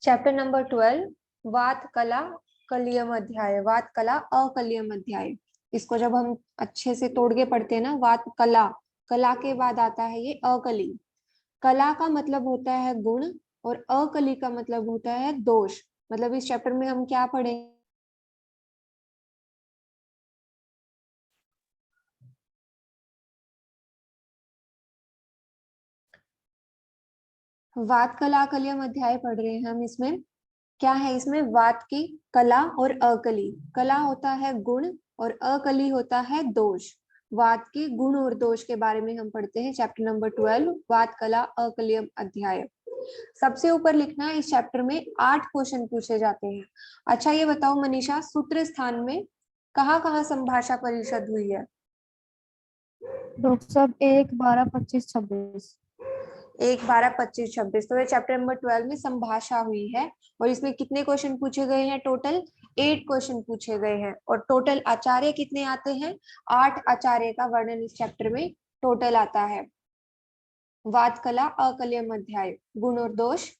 Chapter number 12 वात कला कलियम अध्याय। वात कला अकलियम अध्याय। इसको जब हम अच्छे से तोड़ के पढ़ते हैं ना, वात कला, कला के बाद आता है ये अकली। कला का मतलब होता है गुण और अकली का मतलब होता है दोष। मतलब इस चैप्टर में हम क्या पढ़ेंगे? वात कला कलियम अध्याय पढ़ रहे हैं हम। इसमें क्या है? इसमें वात की कला और अकली। कला होता है गुण और अकली होता है दोष। वात की गुण और दोष के बारे में हम पढ़ते हैं चैप्टर नंबर 12 वात कला अकलियम अध्याय। सबसे ऊपर लिखना है, इस चैप्टर में 8 क्वेश्चन पूछे जाते हैं। अच्छा ये बताओ मनीषा, सूत्र स्थान में कहाँ कहाँ संभाषा परिषद हुई है? डॉक्टर साहब 1, 12, 25, 26। 1, 12, 25, 26। तो ये चैप्टर नंबर 12 में संभाषा हुई है। और इसमें कितने क्वेश्चन पूछे गए हैं? टोटल 8 क्वेश्चन पूछे गए हैं। और टोटल आचार्य कितने आते हैं? 8 आचार्य का वर्णन इस चैप्टर में टोटल आता है। वात कला अकलियम अध्याय, गुण और दोष,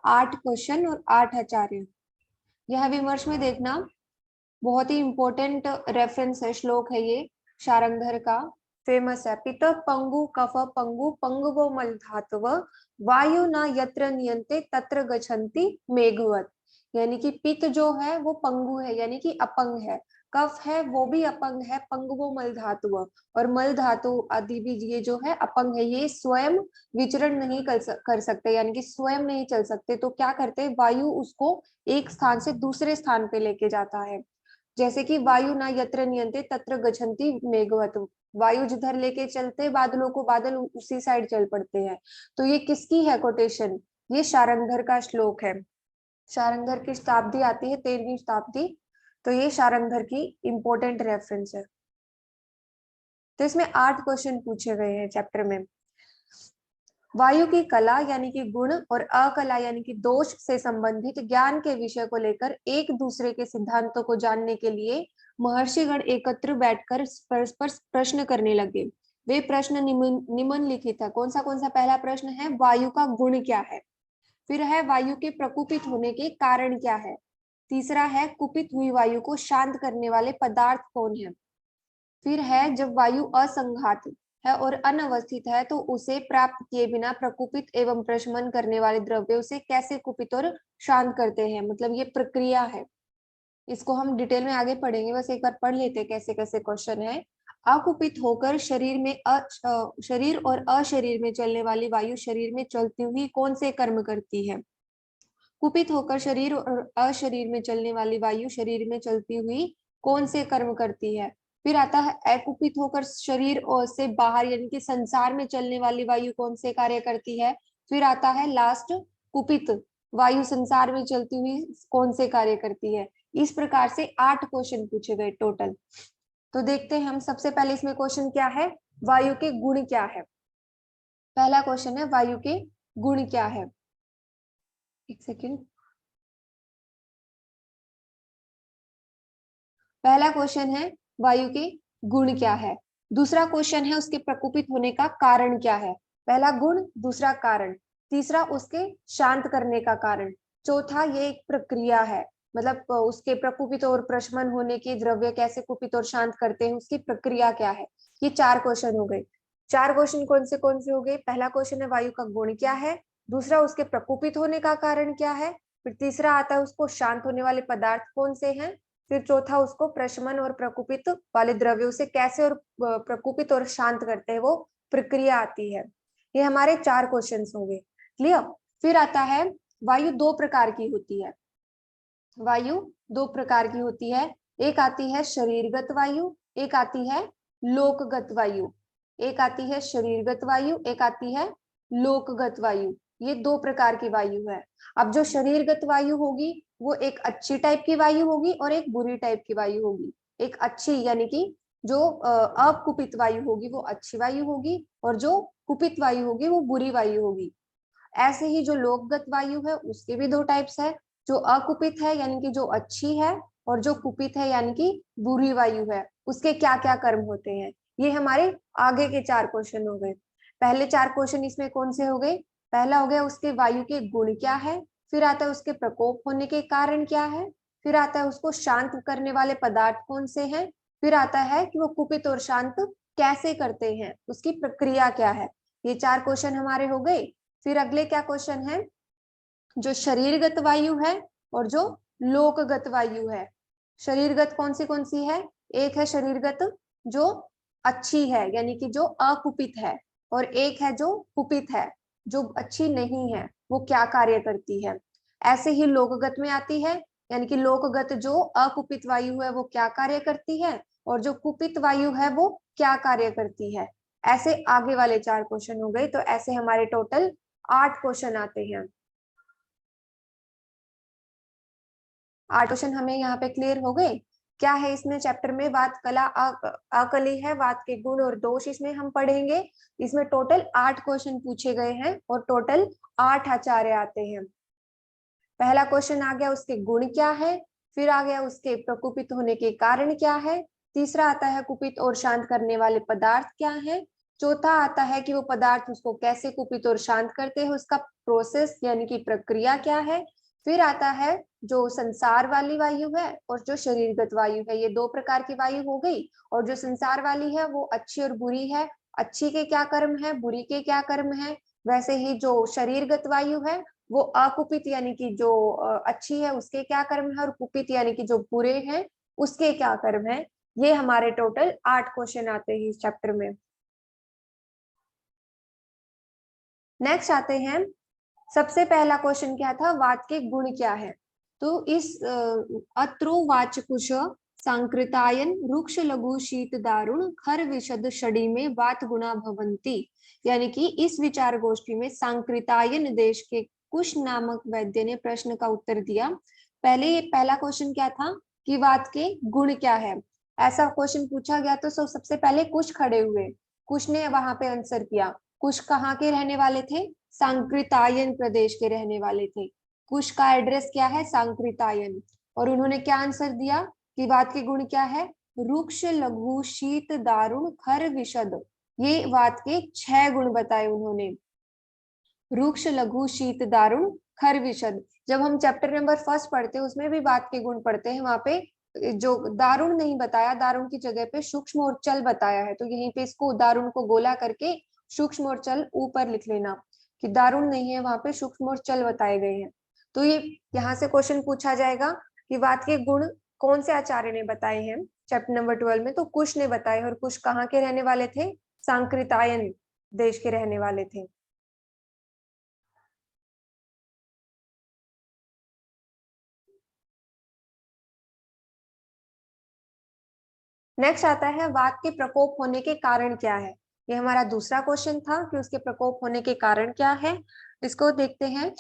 8 क्वेश्चन और 8 आचार्य। यह विमर्श में देखना, बहुत ही इंपॉर्टेंट रेफरेंस है, श्लोक है ये शारंगधर का, फेमस है। पित पंगु कफ पंगु पंगवो मल धातव वायु न यत्र नियंते तत्र गच्छन्ति मेघवत। यानी कि पित्त जो है वो पंगु है, यानी कि अपंग है। कफ है वो भी अपंग है, पंगवो मल धातु। और मल धातु आदि भी ये जो है अपंग है, ये स्वयं विचरण नहीं कर सकते, यानी कि स्वयं नहीं चल सकते। तो क्या करते हैं? वायु उसको एक स्थान से दूसरे स्थान पे लेके जाता है। जैसे कि वायु ना यत्र नियंते तत्र गच्छन्ति मेघवत। वायु जिधर लेके चलते बादलों को, बादल उसी साइड चल पड़ते हैं। तो ये किसकी है कोटेशन? ये शारंगधर का श्लोक है। शारंगधर की शताब्दी आती है 13वीं शताब्दी। तो ये शारंगधर की इंपॉर्टेंट रेफरेंस है। तो इसमें 8 क्वेश्चन पूछे गए हैं चैप्टर में। वायु की कला यानी कि गुण और अकला यानी कि दोष से संबंधित ज्ञान के विषय को लेकर एक दूसरे के सिद्धांतों को जानने के लिए महर्षिगण एकत्र बैठकर परस्पर प्रश्न करने लगे। वे प्रश्न निम्नलिखित है। कौन सा पहला प्रश्न है? वायु का गुण क्या है? फिर है वायु के प्रकुपित होने के कारण क्या है? तीसरा है कुपित हुई वायु को शांत करने वाले पदार्थ कौन है? फिर है जब वायु असंघात है और अनवस्थित है तो उसे प्राप्त किए बिना प्रकुपित एवं प्रशमन करने वाले द्रव्य उसे कैसे कुपित और शांत करते हैं। मतलब ये प्रक्रिया है। इसको हम डिटेल में आगे पढ़ेंगे, बस एक बार पढ़ लेते हैं कैसे कैसे क्वेश्चन है। अकुपित होकर शरीर में शरीर और अशरीर में चलने वाली वायु शरीर में चलती हुई कौन से कर्म करती है? कुपित होकर शरीर और अशरीर में चलने वाली वायु शरीर में चलती हुई कौन से कर्म करती है? फिर आता है अकुपित होकर शरीर और से बाहर यानी कि संसार में चलने वाली वायु कौन से कार्य करती है? फिर आता है लास्ट, कुपित वायु संसार में चलती हुई कौन से कार्य करती है? इस प्रकार से 8 क्वेश्चन पूछे गए टोटल। तो देखते हैं हम। सबसे पहले इसमें क्वेश्चन क्या है? वायु के गुण क्या है? पहला क्वेश्चन है वायु के गुण क्या है। एक सेकेंड। पहला क्वेश्चन है वायु के गुण क्या है। दूसरा क्वेश्चन है उसके प्रकोपित होने का कारण क्या है। पहला गुण, दूसरा कारण, तीसरा उसके शांत करने का कारण, चौथा ये एक प्रक्रिया है, मतलब उसके प्रकुपित और प्रशमन होने के द्रव्य कैसे कुपित और शांत करते हैं, उसकी प्रक्रिया क्या है। ये 4 क्वेश्चन हो गए। 4 क्वेश्चन कौन से हो गए? पहला क्वेश्चन है वायु का गुण क्या है, दूसरा उसके प्रकुपित होने का कारण क्या है, फिर तीसरा आता है उसको शांत होने वाले पदार्थ कौन से हैं, फिर चौथा उसको प्रशमन और प्रकुपित वाले द्रव्यों से कैसे और प्रकुपित और शांत करते हैं, वो प्रक्रिया आती है। ये हमारे 4 क्वेश्चन हो गए। क्लियर? फिर आता है वायु 2 प्रकार की होती है। वायु 2 प्रकार की होती है। एक आती है शरीरगत वायु, एक आती है लोकगत वायु। एक आती है शरीरगत वायु, एक आती है लोकगत वायु। ये 2 प्रकार की वायु है। अब जो शरीरगत वायु होगी वो एक अच्छी टाइप की वायु होगी और एक बुरी टाइप की वायु होगी। एक अच्छी यानी कि जो अकुपित वायु होगी वो अच्छी वायु होगी, और जो कुपित वायु होगी वो बुरी वायु होगी। ऐसे ही जो लोकगत वायु है उसके भी 2 टाइप्स है। जो अकुपित है यानी कि जो अच्छी है, और जो कुपित है यानी कि बुरी वायु है, उसके क्या क्या कर्म होते हैं। ये हमारे आगे के 4 क्वेश्चन हो गए। पहले 4 क्वेश्चन इसमें कौन से हो गए? पहला हो गया उसके वायु के गुण क्या है, फिर आता है उसके प्रकोप होने के कारण क्या है, फिर आता है उसको शांत करने वाले पदार्थ कौन से हैं, फिर आता है कि वो कुपित और शांत कैसे करते हैं, उसकी प्रक्रिया क्या है। ये 4 क्वेश्चन हमारे हो गए। फिर अगले क्या क्वेश्चन है, जो शरीरगत वायु है और जो लोकगत वायु है। शरीरगत कौन सी है, एक है शरीरगत जो अच्छी है यानी कि जो अकुपित है, और एक है जो कुपित है जो अच्छी नहीं है, वो क्या कार्य करती है। ऐसे ही लोकगत में आती है, यानी कि लोकगत जो अकुपित वायु है वो क्या कार्य करती है, और जो कुपित वायु है वो क्या कार्य करती है। ऐसे आगे वाले 4 क्वेश्चन हो गए, तो ऐसे हमारे टोटल 8 क्वेश्चन आते हैं। 8 क्वेश्चन हमें यहाँ पे क्लियर हो गए। क्या है इसमें चैप्टर में, वात कला अकली है, वात के गुण और दोष इसमें हम पढ़ेंगे। इसमें टोटल 8 क्वेश्चन पूछे गए हैं और टोटल 8 आचार्य आते हैं। पहला क्वेश्चन आ गया उसके गुण क्या है, फिर आ गया उसके प्रकुपित होने के कारण क्या है, तीसरा आता है कुपित और शांत करने वाले पदार्थ क्या है, चौथा आता है कि वो पदार्थ उसको कैसे कुपित और शांत करते हैं, उसका प्रोसेस यानी कि प्रक्रिया क्या है, फिर आता है जो संसार वाली वायु है और जो शरीरगत वायु है। ये 2 प्रकार की वायु हो गई, और जो संसार वाली है वो अच्छी और बुरी है, अच्छी के क्या कर्म है, बुरी के क्या कर्म है। वैसे ही जो शरीरगत वायु है वो अकुपित यानी कि जो अच्छी है उसके क्या कर्म है, और कुपित यानी कि जो बुरे हैं उसके क्या कर्म है। ये हमारे टोटल 8 क्वेश्चन आते हैं इस चैप्टर में। नेक्स्ट आते हैं, सबसे पहला क्वेश्चन क्या था, वात के गुण क्या है। तो इस अत्रो वाचकुश सांकृतायन रुक्ष लघु शीत दारुण खर विशद षडी में वात गुणा भवंती, यानी कि इस विचार गोष्ठी में सांकृतायन देश के कुश नामक वैद्य ने प्रश्न का उत्तर दिया। पहले ये पहला क्वेश्चन क्या था कि वात के गुण क्या है, ऐसा क्वेश्चन पूछा गया। तो सबसे पहले कुश खड़े हुए, कुश ने वहां पे आंसर किया। कुश कहाँ के रहने वाले थे, सांकृतायन प्रदेश के रहने वाले थे। कुश का एड्रेस क्या है, सांकृतायन। और उन्होंने क्या आंसर दिया कि वात के गुण क्या है, रुक्ष लघु शीत दारुण खर विशद। ये वात के 6 गुण बताए उन्होंने, रुक्ष लघु शीत दारुण खर विशद। जब हम चैप्टर नंबर 1 पढ़ते हैं उसमें भी वात के गुण पढ़ते हैं, वहां पे जो दारुण नहीं बताया, दारुण की जगह पे सूक्ष्म और चल बताया है, तो यहीं पे इसको दारुण को गोला करके सूक्ष्म और चल ऊपर लिख लेना कि दारुण नहीं है, वहां पे सूक्ष्म और चल बताए गए हैं। तो ये यहाँ से क्वेश्चन पूछा जाएगा कि वात के गुण कौन से आचार्य ने बताए हैं चैप्टर नंबर 12 में, तो कुश ने बताए, और कुश कहाँ के रहने वाले थे, सांकृतायन देश के रहने वाले थे। नेक्स्ट आता है वात के प्रकोप होने के कारण क्या है। ये हमारा दूसरा क्वेश्चन था कि उसके प्रकोप होने के कारण क्या है। इसको देखते हैं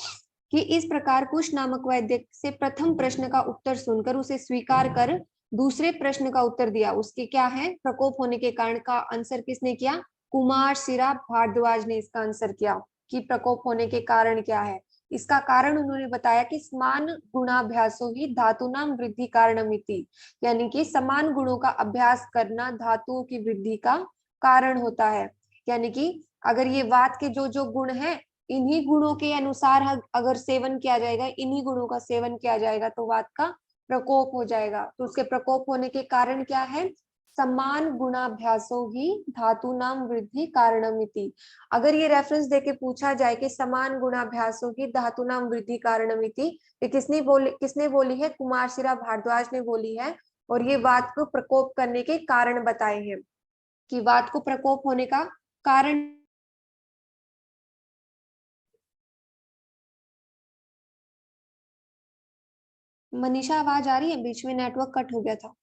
कि इस प्रकार कुश नामक वैद्य से प्रथम प्रश्न का उत्तर सुनकर उसे स्वीकार कर दूसरे प्रश्न का उत्तर दिया, उसके क्या है, प्रकोप होने के कारण का आंसर किसने किया, कुमार शिरा भारद्वाज ने इसका आंसर किया कि प्रकोप होने के कारण क्या है। इसका कारण उन्होंने बताया कि समान गुणाभ्यासो ही धातुनाम वृद्धि कारणमिति, यानी कि समान गुणों का अभ्यास करना धातुओं की वृद्धि का कारण होता है। यानी कि अगर ये वात के जो जो गुण हैं, इन्हीं गुणों के अनुसार अगर सेवन किया जाएगा, इन्हीं गुणों का सेवन किया जाएगा तो वात का प्रकोप हो जाएगा। तो उसके प्रकोप होने के कारण क्या है, समान गुणाभ्यासो ही धातु नाम वृद्धि कारणमिति। अगर ये रेफरेंस देके पूछा जाए कि समान गुणाभ्यासों की धातु नाम वृद्धि कारणमिति, ये किसने बोली है, कुमार शिरा भारद्वाज ने बोली है। और ये वात को प्रकोप करने के कारण बताए हैं कि वात को प्रकोप होने का कारण। मनीषा आवाज आ रही है, बीच में नेटवर्क कट हो गया था।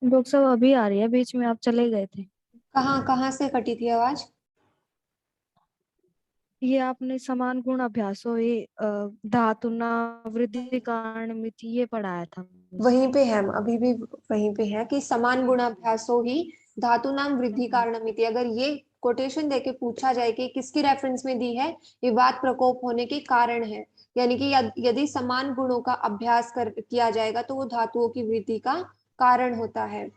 लोग सब अभी आ रही है, बीच में आप चले गए थे। कहाँ कहाँ से कटी थी आवाज। ये आपने समान गुण अभ्यासो ये धातु ना वृद्धि कारण मिति ये पढ़ाया था बस। वहीं पे है, हम अभी भी वहीं पे है कि समान गुणाभ्यासो ही धातु नाम वृद्धि कारणमिति। अगर ये कोटेशन देके पूछा जाए कि किसकी रेफरेंस में दी है, ये वात प्रकोप होने के कारण है। यानी कि यदि समान गुणों का अभ्यास किया जाएगा तो वो धातुओं की वृद्धि का कारण होता है।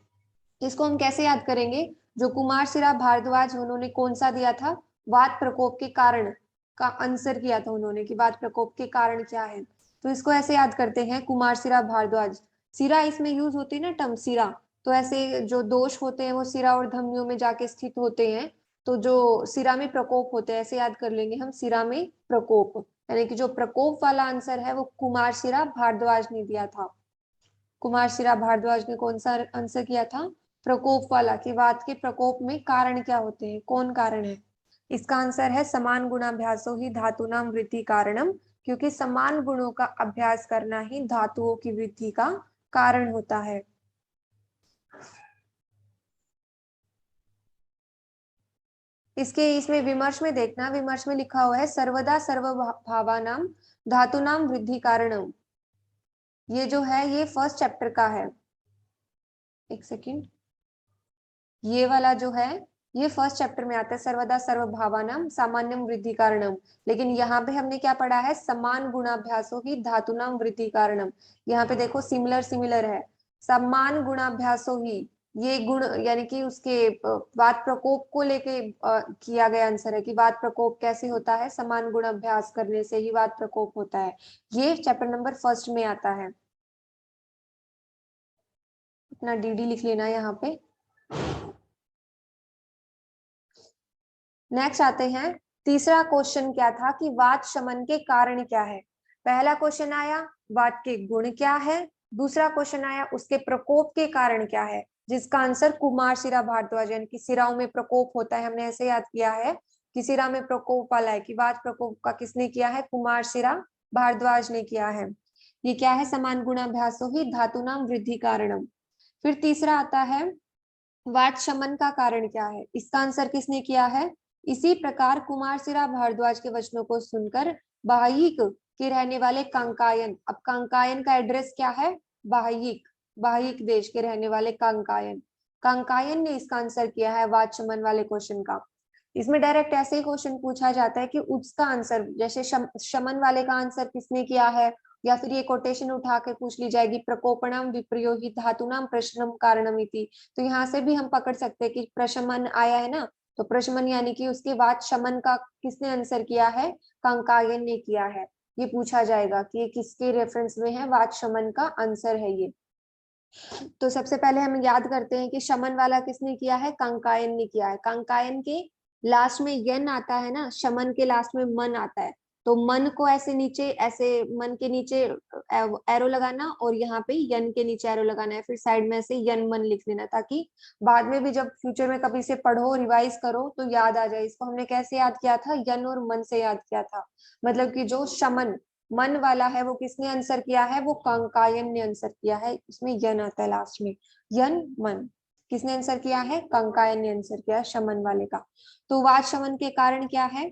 इसको हम कैसे याद करेंगे, जो कुमार शिरा भारद्वाज उन्होंने कौन सा दिया था, वात प्रकोप के कारण। का आंसर किया था उन्होंने कि वात प्रकोप के कारण क्या है। तो इसको ऐसे याद करते हैं, कुमार सिरा भारद्वाज। सिरा इसमें यूज होती है ना टर्म सिरा, तो ऐसे जो दोष होते हैं वो सिरा और धमनियों में जाके स्थित होते हैं, तो जो सिरा में प्रकोप होते हैं ऐसे याद कर लेंगे हम, सिरा में प्रकोप, यानी कि जो प्रकोप वाला आंसर है वो कुमार सिरा भारद्वाज ने दिया था। कुमार सिरा भारद्वाज ने कौन सा आंसर किया था, प्रकोप वाला, कि वात के प्रकोप में कारण क्या होते हैं, कौन कारण है। इसका आंसर है समान गुणाभ्यासो ही धातुनाम वृद्धि कारणम, क्योंकि समान गुणों का अभ्यास करना ही धातुओं की वृद्धि का कारण होता है। इसमें विमर्श में देखना, विमर्श में लिखा हुआ है सर्वदा सर्वभावानाम धातुनाम वृद्धि कारणम। ये जो है ये फर्स्ट चैप्टर का है, एक सेकेंड, ये वाला जो है ये फर्स्ट चैप्टर में आता है, सर्वदा सर्वभावानाम सामान्यम वृद्धि कारणम। लेकिन यहाँ पे हमने क्या पढ़ा है, समान गुणाभ्यासों की धातुनाम वृद्धि कारणम। यहाँ पे देखो सिमिलर सिमिलर है, समान गुणाभ्यासों ही, ये गुण यानी कि उसके वात प्रकोप को लेके किया गया आंसर है कि वात प्रकोप कैसे होता है, समान गुण अभ्यास करने से ही वात प्रकोप होता है। ये चैप्टर नंबर फर्स्ट में आता है, अपना डीडी लिख लेना यहाँ पे। नेक्स्ट आते हैं, तीसरा क्वेश्चन क्या था कि वात शमन के कारण क्या है। पहला क्वेश्चन आया वात के गुण क्या है, दूसरा क्वेश्चन आया उसके प्रकोप के कारण क्या है, जिसका आंसर कुमार सिरा भारद्वाज, यानी कि सिराओं में प्रकोप होता है, हमने ऐसे याद किया है कि सिरा में प्रकोप वाला है, कि वात प्रकोप का किसने किया है, कुमार सिरा भारद्वाज ने किया है। ये क्या है, समान गुणाभ्यासो ही धातुनाम वृद्धि कारणम। फिर तीसरा आता है वात शमन का कारण क्या है, इसका आंसर किसने किया है, इसी प्रकार कुमार सिरा भारद्वाज के वचनों को सुनकर बाहिक के रहने वाले कांकायन, अब कांकायन का एड्रेस क्या है, बाहिक, बाहिक देश के रहने वाले कांकायन, कांकायन ने इसका आंसर किया है वात शमन वाले क्वेश्चन का। इसमें डायरेक्ट ऐसे ही क्वेश्चन पूछा जाता है कि उसका आंसर, जैसे शमन वाले का आंसर किसने किया है, या फिर ये कोटेशन उठा के पूछ ली जाएगी प्रकोपणम विप्रयोगी धातुनाम प्रश्नम कारणम इति। तो यहाँ से भी हम पकड़ सकते हैं कि प्रशमन आया है ना, तो प्रशमन यानी कि उसके बाद शमन का किसने आंसर किया है, कांकायन ने किया है। ये पूछा जाएगा कि ये किसके रेफरेंस में है, वात शमन का आंसर है ये। तो सबसे पहले हम याद करते हैं कि शमन वाला किसने किया है, कांकायन ने किया है। कांकायन के लास्ट में यन आता है ना, शमन के लास्ट में मन आता है, तो मन को ऐसे नीचे, ऐसे मन के नीचे एरो लगाना और यहाँ पे यन के नीचे एरो लगाना है, फिर साइड में ऐसे यन मन लिख लेना, ताकि बाद में भी जब फ्यूचर में कभी से पढ़ो रिवाइज करो तो याद आ जाए। इसको हमने कैसे याद किया था, यन और मन से याद किया था, मतलब कि जो शमन मन वाला है वो किसने आंसर किया है, वो कांकायन ने आंसर किया है, इसमें यन आता है लास्ट में, यन मन, किसने आंसर किया है, कांकायन ने आंसर किया है शमन वाले का। तो वात शमन के कारण क्या है,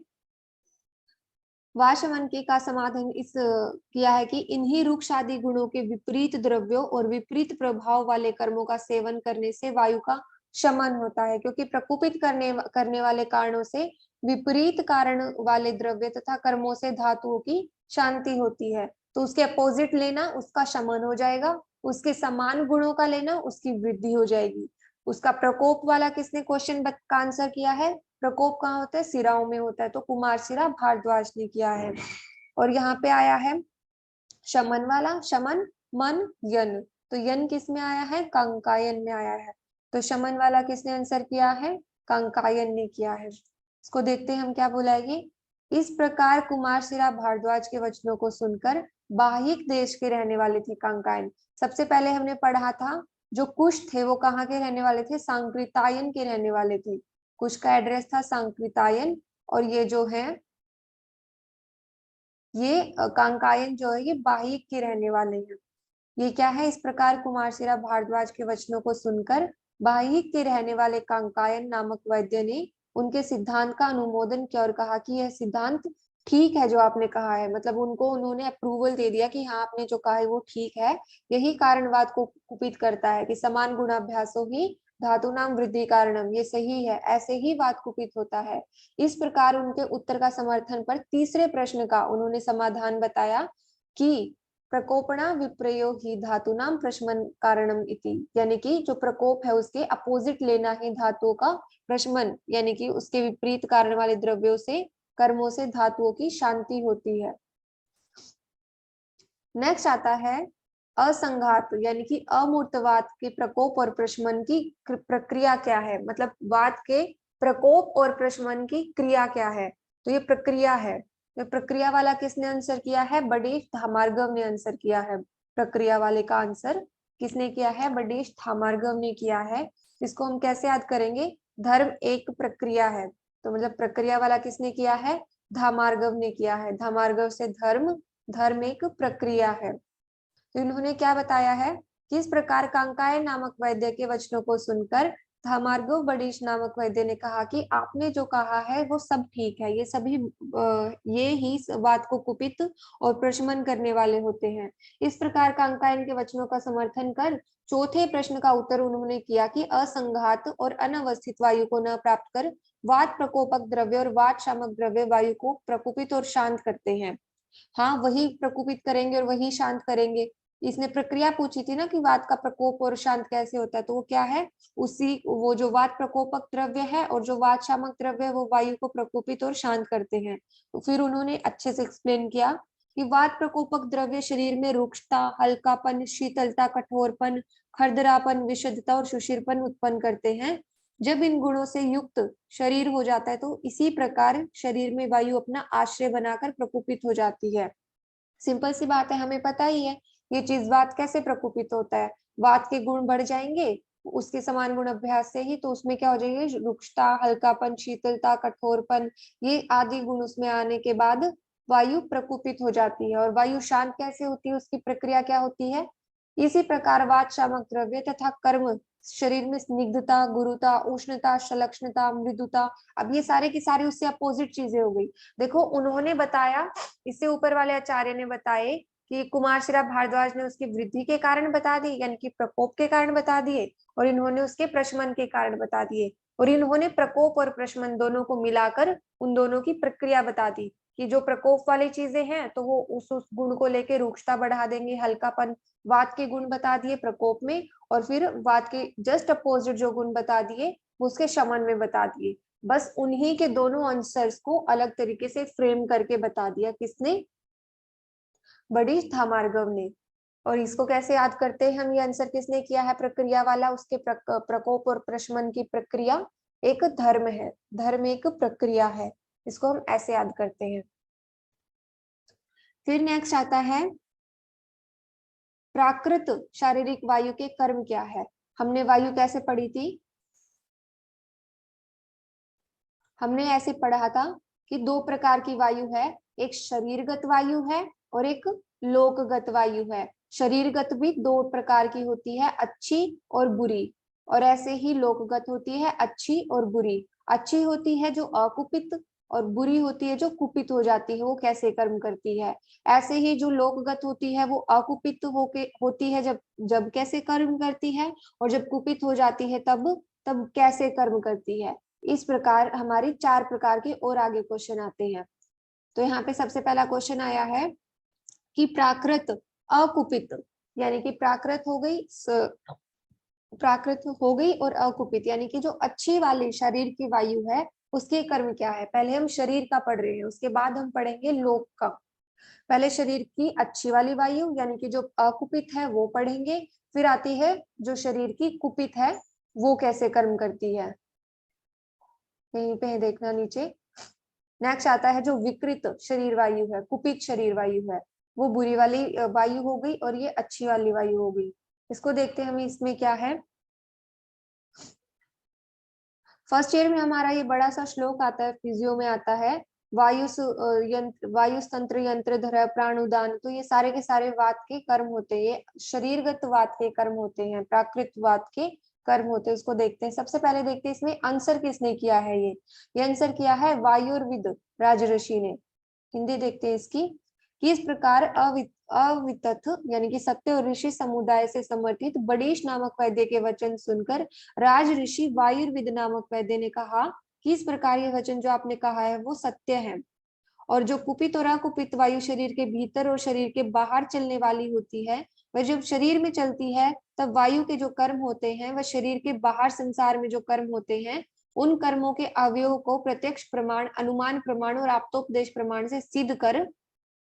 वात शमन के का समाधान इस किया है कि इन्हीं रूक्ष आदि गुणों के विपरीत द्रव्यों और विपरीत प्रभाव वाले कर्मों का सेवन करने से वायु का शमन होता है, क्योंकि प्रकोपित करने वाले कारणों से विपरीत कारण वाले द्रव्य तथा कर्मों से धातुओं की शांति होती है, तो उसके अपोजिट लेना उसका शमन हो जाएगा, उसके समान गुणों का लेना उसकी वृद्धि हो जाएगी। उसका प्रकोप वाला किसने क्वेश्चन का आंसर किया है, प्रकोप कहाँ होता है, सिराओं में होता है, तो कुमार सिरा भारद्वाज ने किया है। और यहाँ पे आया है शमन वाला, शमन मन यन, तो यन किस में आया है, कांकायन में आया है, तो शमन वाला किसने आंसर किया है, कांकायन ने किया है। इसको देखते हैं हम क्या बोला है, इस प्रकार कुमार सिरा भारद्वाज के वचनों को सुनकर बाहिक देश के रहने वाले थे कांकायन। सबसे पहले हमने पढ़ा था जो कुश थे वो कहाँ के रहने वाले थे, सांकृतायन के रहने वाले थे, कुश का एड्रेस था सांकृतायन, और ये जो है ये कांकायन जो है ये बाहिक के रहने वाले हैं। ये क्या है, इस प्रकार कुमार सिरा भारद्वाज के वचनों को सुनकर बाहिक के रहने वाले कांकायन नामक वैद्य ने उनके सिद्धांत का अनुमोदन किया और कहा कि यह सिद्धांत ठीक है जो आपने कहा है, मतलब उनको उन्होंने अप्रूवल दे दिया कि हाँ आपने जो कहा है वो ठीक है, यही कारणवाद को कुपित करता है कि समान गुणाभ्यासों ही धातु नाम वृद्धि कारणम, ये सही है, ऐसे ही वाद कुपित होता है। इस प्रकार उनके उत्तर का समर्थन पर तीसरे प्रश्न का उन्होंने समाधान बताया कि प्रकोपणा विप्रयोग ही धातु नाम प्रशमन कारणम इति, यानी कि जो प्रकोप है उसके अपोजिट लेना ही धातुओं का प्रशमन, यानी कि उसके विपरीत कारण वाले द्रव्यों से कर्मों से धातुओं की शांति होती है। नेक्स्ट आता है असंघात यानी कि अमूर्तवात के प्रकोप और प्रशमन की प्रक्रिया क्या है, मतलब वात के प्रकोप और प्रशमन की क्रिया क्या है। तो ये प्रक्रिया है, तो प्रक्रिया वाला किसने आंसर किया है, बडीश धामार्गव ने आंसर किया है। प्रक्रिया वाले का आंसर किसने किया है, बडीश धामार्गव ने किया है। इसको हम कैसे याद करेंगे, धर्म एक प्रक्रिया है, तो मतलब प्रक्रिया वाला किसने किया है, धामार्गव ने किया है। धामार्गव से धर्म, धर्म एक प्रक्रिया है। तो इन्होंने क्या बताया है कि इस प्रकार कांकाय नामक वैद्य के वचनों को सुनकर धामार्गव बडीश नामक वैद्य ने कहा कि आपने जो कहा है वो सब ठीक है, ये सभी ये ही बात को कुपित और प्रशमन करने वाले होते हैं। इस प्रकार कांकायन के वचनों का समर्थन कर चौथे प्रश्न का उत्तर उन्होंने किया कि असंघात और अनवस्थित वायु को न प्राप्त कर वात प्रकोपक द्रव्य और वात शामक द्रव्य वायु को प्रकोपित और शांत करते हैं। हाँ, वही प्रकोपित करेंगे और वही शांत करेंगे। इसने प्रक्रिया पूछी थी ना कि वात का प्रकोप और शांत कैसे होता है, तो वो क्या है, उसी वो जो वात प्रकोपक द्रव्य है और जो वात शामक द्रव्य है वो वायु को प्रकोपित और शांत करते हैं। तो फिर उन्होंने अच्छे से एक्सप्लेन किया कि वात प्रकोपक द्रव्य शरीर में रुक्षता, हल्कापन, शीतलता, कठोरपन, खरदरापन, विशुद्धता और सुशीरपन उत्पन्न करते हैं। जब इन गुणों से युक्त शरीर हो जाता है तो इसी प्रकार शरीर में वायु अपना आश्रय बनाकर प्रकोपित हो जाती है। सिंपल सी बात है, हमें पता ही है ये चीज वात कैसे प्रकोपित होता है, वात के गुण बढ़ जाएंगे उसके समान गुण अभ्यास से ही, तो उसमें क्या हो जाएंगे, रुक्षता, हल्कापन, शीतलता, कठोरपन, ये आदि गुण उसमें आने के बाद वायु प्रकोपित हो जाती है। और वायु शांत कैसे होती है, उसकी प्रक्रिया क्या होती है, इसी प्रकार वात शामक द्रव्य तथा कर्म शरीर में स्निग्धता, गुरुता, उष्णता, सलक्षणता, मृदुता, अब ये सारे की सारी उससे अपोजिट चीजें हो गई। देखो उन्होंने बताया, इससे ऊपर वाले आचार्य ने बताए कि कुमारशिला भारद्वाज ने उसकी वृद्धि के कारण बता दी, यानी कि प्रकोप के कारण बता दिए, और इन्होंने उसके प्रशमन के कारण बता दिए, और इन्होंने प्रकोप और प्रशमन दोनों को मिलाकर उन दोनों की प्रक्रिया बता दी कि जो प्रकोप वाली चीजें हैं तो वो उस गुण को लेके रुक्षता बढ़ा देंगे, हल्कापन, वात के गुण बता दिए प्रकोप में, और फिर वात के जस्ट अपोजिट जो गुण बता दिए वो उसके शमन में बता दिए। बस उन्हीं के दोनों आंसर्स को अलग तरीके से फ्रेम करके बता दिया, किसने, बडीश धामार्गव ने। और इसको कैसे याद करते हैं हम, ये आंसर किसने किया है, प्रक्रिया वाला, उसके प्रकोप और प्रशमन की प्रक्रिया एक धर्म है, धर्म एक प्रक्रिया है, इसको हम ऐसे याद करते हैं। फिर नेक्स्ट आता है प्राकृत शारीरिक वायु के कर्म क्या है। हमने वायु कैसे पढ़ी थी, हमने ऐसे पढ़ा था कि दो प्रकार की वायु है, एक शरीरगत वायु है और एक लोकगत वायु है। शरीरगत भी दो प्रकार की होती है, अच्छी और बुरी, और ऐसे ही लोकगत होती है अच्छी और बुरी। अच्छी होती है जो अकुपित, और बुरी होती है जो कुपित हो जाती है, वो कैसे कर्म करती है। ऐसे ही जो लोकगत होती है वो अकुपित होती है जब जब कैसे कर्म करती है, और जब कुपित हो जाती है तब तब कैसे कर्म करती है। इस प्रकार हमारी चार प्रकार के और आगे क्वेश्चन आते हैं। तो यहाँ पे सबसे पहला क्वेश्चन आया है कि प्राकृत अकुपित, यानी कि प्राकृत हो गई, प्राकृत हो गई और अकुपित यानी कि जो अच्छी वाली शरीर की वायु है उसके कर्म क्या है। पहले हम शरीर का पढ़ रहे हैं, उसके बाद हम पढ़ेंगे लोक का। पहले शरीर की अच्छी वाली वायु यानी कि जो अकुपित है वो पढ़ेंगे, फिर आती है जो शरीर की कुपित है वो कैसे कर्म करती है, यहीं पे देखना नीचे। नेक्स्ट आता है जो विकृत शरीर वायु है, कुपित शरीर वायु है, वो बुरी वाली वायु हो गई, और ये अच्छी वाली वायु हो गई। इसको देखते हैं हम, इसमें क्या है। फर्स्ट ईयर में हमारा ये बड़ा सा श्लोक आता है, फिजियो में आता है, वायु तंत्र यंत्र धर प्राण उदान। तो ये सारे के सारे वात के कर्म होते हैं, ये शरीरगत वात के कर्म होते हैं, प्राकृत वात के कर्म होते हैं। उसको देखते हैं, सबसे पहले देखते हैं इसमें आंसर किसने किया है। ये आंसर किया है वायुर्विद राजऋषि ने। हिंदी देखते हैं इसकी, कि इस प्रकार अवितथ यानी कि सत्य और ऋषि समुदाय से समर्थित बडीश नामक वैद्य के वचन सुनकर राज ऋषि वायुर्विद नामक वैद्य ने कहा कि इस प्रकार ये वचन जो आपने कहा है वो सत्य है, और जो कुपित और अकुपित वायु शरीर के भीतर और शरीर के बाहर चलने वाली होती है, वह जब शरीर में चलती है तब वायु के जो कर्म होते हैं वह शरीर के बाहर संसार में जो कर्म होते हैं उन कर्मों के अवयव को प्रत्यक्ष प्रमाण, अनुमान प्रमाण और आप्तोपदेश प्रमाण से सिद्ध कर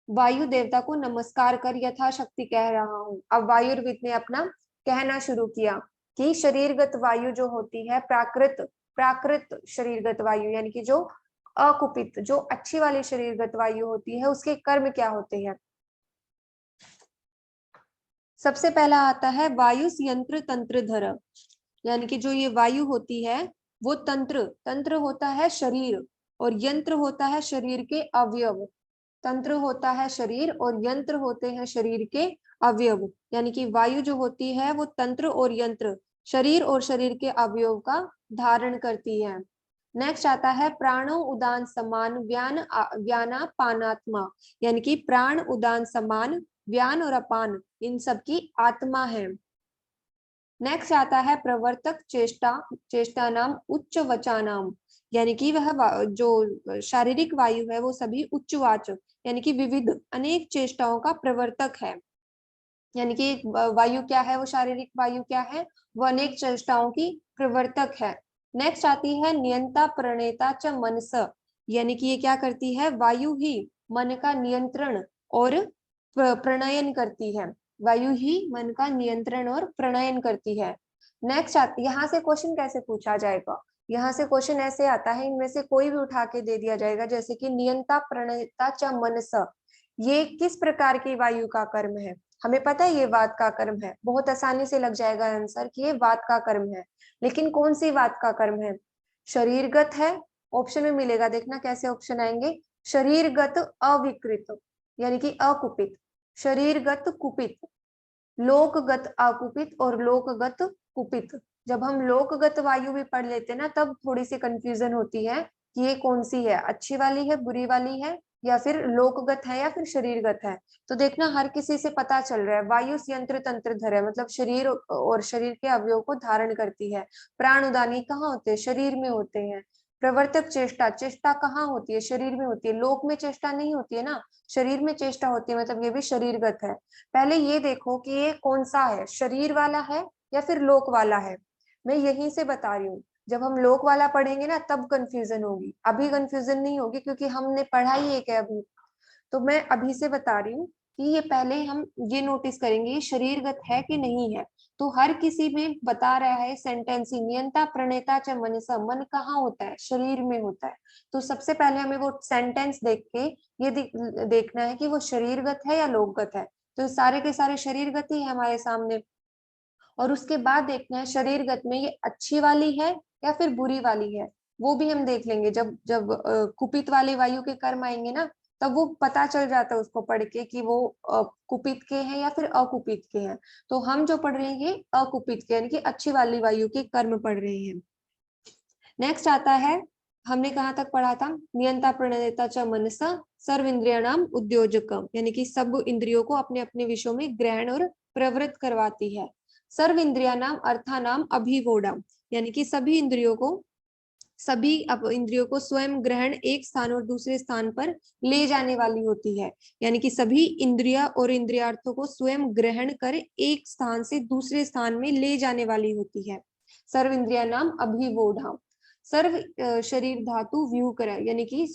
वायु देवता को नमस्कार कर यथाशक्ति कह रहा हूँ। अब वायुर्विद ने अपना कहना शुरू किया कि शरीरगत वायु जो होती है, प्राकृत प्राकृत शरीरगत वायु यानी कि जो अकुपित, जो अच्छी वाली शरीरगत वायु होती है, उसके कर्म क्या होते हैं। सबसे पहला आता है वायु यंत्र तंत्रधर, यानी कि जो ये वायु होती है वो तंत्र, तंत्र होता है शरीर और यंत्र होता है शरीर के अवयव। तंत्र होता है शरीर और यंत्र होते हैं शरीर के अवयव, यानी कि वायु जो होती है वो तंत्र और यंत्र, शरीर और शरीर के अवयव का धारण करती है। नेक्स्ट आता है प्राणो उदान समान व्याना पानात्मा, यानी कि प्राण उदान समान, व्यान और अपान इन सब की आत्मा है। नेक्स्ट आता है प्रवर्तक चेष्टा, चेष्टा नाम उच्च वचानाम, यानी कि वह जो शारीरिक वायु है वो सभी उच्चवाच यानी कि विविध अनेक चेष्टाओं का प्रवर्तक है। यानी कि वायु क्या है, वो शारीरिक वायु क्या है, वो अनेक चेष्टाओं की प्रवर्तक है। नेक्स्ट आती है नियंता प्रणेता च मनस, यानी कि ये क्या करती है, वायु ही मन का नियंत्रण और प्रणयन करती है। वायु ही मन का नियंत्रण और प्रणयन करती है। नेक्स्ट आती, यहाँ से क्वेश्चन कैसे पूछा जाएगा, यहाँ से क्वेश्चन ऐसे आता है, इनमें से कोई भी उठा के दे दिया जाएगा, जैसे कि नियंता प्रणेता च मनस, ये किस प्रकार की वायु का कर्म है। हमें पता है ये वात का कर्म है, बहुत आसानी से लग जाएगा आंसर कि ये वात का कर्म है, लेकिन कौन सी वात का कर्म है, शरीरगत है। ऑप्शन में मिलेगा, देखना कैसे ऑप्शन आएंगे, शरीरगत अविकृत यानी कि अकुपित, शरीरगत कुपित, लोकगत अकुपित और लोकगत कुपित। जब हम लोकगत वायु भी पढ़ लेते हैं ना, तब थोड़ी सी कंफ्यूजन होती है कि ये कौन सी है, अच्छी वाली है, बुरी वाली है, या फिर लोकगत है या फिर शरीरगत है। तो देखना हर किसी से पता चल रहा है, वायु यंत्र तंत्रधर है, मतलब शरीर और शरीर के अवयव को धारण करती है। प्राण उदानी कहाँ होते हैं, शरीर में होते हैं। प्रवर्तक चेष्टा, चेष्टा कहाँ होती है, शरीर में होती है। लोक में चेष्टा नहीं होती है ना, शरीर में चेष्टा होती है, मतलब ये भी शरीरगत है। पहले ये देखो कि ये कौन सा है, शरीर वाला है या फिर लोक वाला है। मैं यहीं से बता रही हूँ, जब हम लोक वाला पढ़ेंगे ना तब कंफ्यूजन होगी, अभी कंफ्यूजन नहीं होगी क्योंकि हमने पढ़ा ही एक है अभी। तो मैं अभी से बता रही हूँ कि ये पहले हम ये नोटिस करेंगे ये शरीरगत है कि नहीं है। तो हर किसी में बता रहा है सेंटेंस ही, नियंता प्रणेता च मनसा, मन कहाँ होता है, शरीर में होता है। तो सबसे पहले हमें वो सेंटेंस देख के ये देखना है कि वो शरीरगत है या लोकगत है। तो सारे के सारे शरीरगत ही है हमारे सामने। और उसके बाद देखना है शरीरगत में ये अच्छी वाली है या फिर बुरी वाली है, वो भी हम देख लेंगे। जब जब कुपित वाले वायु के कर्म आएंगे ना, तब वो पता चल जाता है उसको पढ़ के कि वो कुपित के हैं या फिर अकुपित के हैं। तो हम जो पढ़ रहे हैं ये अकुपित के यानी कि अच्छी वाली वायु के कर्म पढ़ रहे हैं। नेक्स्ट आता है, हमने कहाँ तक पढ़ा था, नियंता प्रणेता च मनसा सर्व इंद्रियाणाम उद्योजकम, यानी कि सब इंद्रियों को अपने अपने विषयों में ग्रहण और प्रवृत्त करवाती है। सर्व इंद्रियाणाम अर्थानाम अभिवोडम, यानी कि सभी इंद्रियों को स्वयं ग्रहण एक स्थान और दूसरे स्थान पर ले जाने वाली होती है। यानी कि सभी इंद्रिया और इंद्रियार्थों को स्वयं ग्रहण कर एक स्थान से दूसरे स्थान में ले जाने वाली होती है। सर्व इंद्रिया नाम अभिवोढा। सर्व शरीर धातु व्यूकर, यानी कि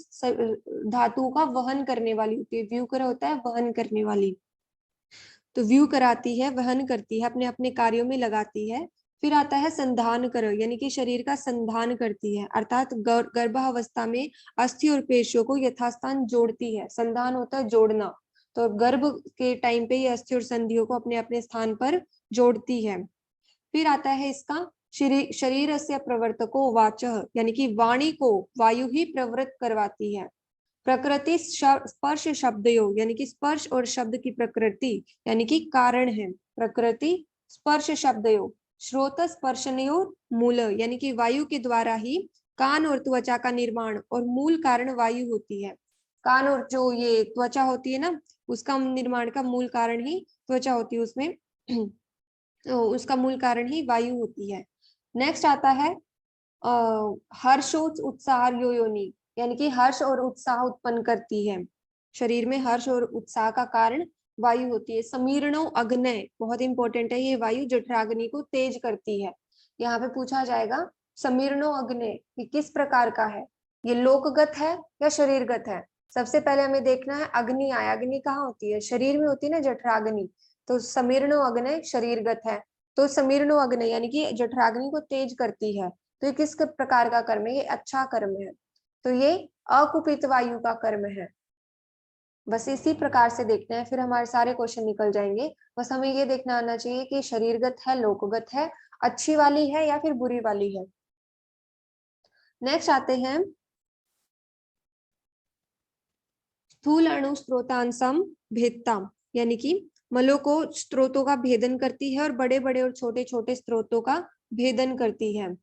धातु का वहन करने वाली होती है। व्यूकर होता है वहन करने वाली, तो व्यू कराती है, वहन करती है, अपने अपने कार्यों में लगाती है। फिर आता है संधान करो, यानी कि शरीर का संधान करती है, अर्थात गर्भावस्था में अस्थि और पेशियों को यथास्थान जोड़ती है। संधान होता है जोड़ना, तो गर्भ के टाइम पे ये अस्थि और संधियों को अपने अपने स्थान पर जोड़ती है। फिर आता है इसका शरीर से प्रवर्तको वाचः, यानी कि वाणी को वायु ही प्रवृत्त करवाती है। प्रकृति स्पर्श शब्दयोग, यानी कि स्पर्श और शब्द की प्रकृति यानी कि कारण है। प्रकृति स्पर्श शब्दयोग, श्रोत स्पर्शनयोर मूल, यानी कि वायु के द्वारा ही कान और त्वचा का निर्माण और मूल कारण वायु होती है। कान और जो ये त्वचा होती है ना, उसका निर्माण का मूल कारण ही त्वचा होती है, उसमें तो उसका मूल कारण ही वायु होती है। नेक्स्ट आता है हर्षोच उत्साह योनि, यानी कि हर्ष और उत्साह उत्पन्न करती है। शरीर में हर्ष और उत्साह का कारण वायु होती है। समीरणो अग्नय, बहुत इंपॉर्टेंट है ये वायु, जठराग्नि को तेज करती है। यहाँ पे पूछा जाएगा समीरणो अग्ने ये किस प्रकार का है, ये लोकगत है या शरीरगत है। सबसे पहले हमें देखना है अग्नि आया, अग्नि कहाँ होती है, शरीर में होती है ना, जठराग्नि। तो समीरणो अग्ने शरीरगत है, तो समीरणो अग्नि यानी कि जठराग्नि को तेज करती है। तो ये किस प्रकार का कर्म है, ये अच्छा कर्म है, तो ये अकुपित वायु का कर्म है। बस इसी प्रकार से देखना है, फिर हमारे सारे क्वेश्चन निकल जाएंगे। बस हमें ये देखना आना चाहिए कि शरीरगत है, लोकगत है, अच्छी वाली है या फिर बुरी वाली है। नेक्स्ट आते हैं स्थूल अणु स्त्रोतांसम भेदताम, यानी कि मलों को स्त्रोतों का भेदन करती है और बड़े बड़े और छोटे छोटे स्त्रोतों का भेदन करती है।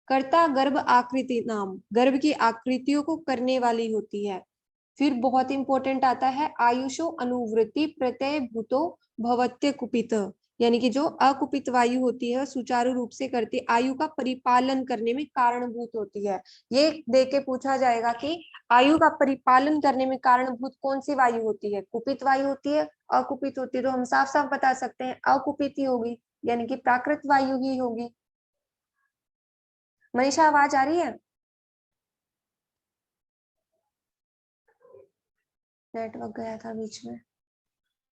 कर्ता गर्भ आकृति नाम, गर्भ की आकृतियों को करने वाली होती है। फिर बहुत इंपॉर्टेंट आता है आयुषो अनुवृत्ति प्रत्यय भूतो भवत्य कुपित, यानी कि जो अकुपित वायु होती है सुचारू रूप से करती आयु का परिपालन करने में कारणभूत होती है। ये देख के पूछा जाएगा कि आयु का परिपालन करने में कारणभूत कौन सी वायु होती है, कुपित वायु होती है, अकुपित होती है। तो हम साफ साफ बता सकते हैं अकुपित ही होगी, यानी कि प्राकृत वायु ही होगी। मनीषा आवाज आ रही है, नेटवर्क गया था बीच में।